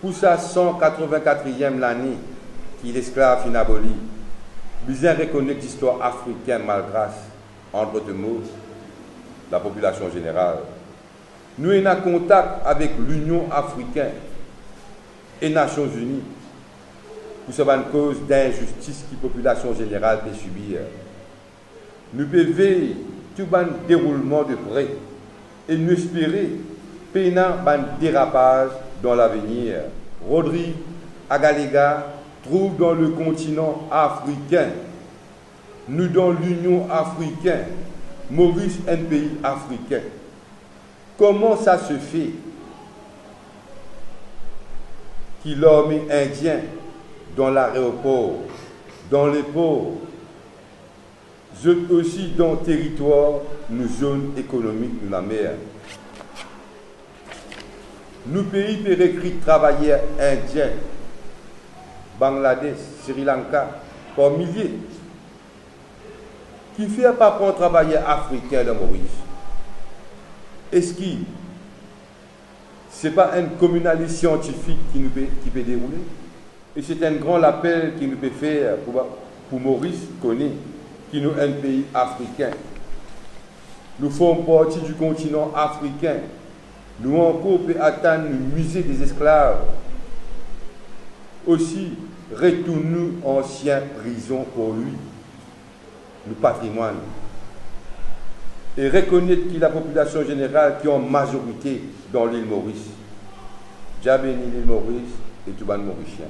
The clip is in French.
pour sa 184e l'année qu'il esclave fin aboli, bien reconnaît l'histoire africaine malgré, entre autres mots, la population générale. Nous sommes en contact avec l'Union africaine et les Nations unies pour savoir une cause d'injustice que la population générale peut subir. Nous pouvons veiller tout le déroulement de près et nous espérer pénant un dérapage dans l'avenir. Rodrigue Agalega trouve dans le continent africain, nous dans l'Union africaine, Maurice un pays africain. Comment ça se fait qu'il l'homme indien dans l'aéroport, dans les ports, aussi dans le territoire, nos zones économiques de la mer. Nous pays pérécrits travailleurs indiens, Bangladesh, Sri Lanka, par milliers, qui ne fait pas pour un travailleur africain dans Maurice. Est-ce que ce n'est pas un communalisme scientifique qui peut dérouler? Et c'est un grand appel qui nous peut faire pour Maurice connaît, qui nous est un pays africain. Nous faisons partie du continent africain. Nous encore peut atteindre le musée des esclaves. Aussi, retournons ancienne prison pour lui, le patrimoine. Et reconnaître qu'il y a la population générale qui est en majorité dans l'île Maurice. Déjà béni l'île Maurice et tout le monde mauricien.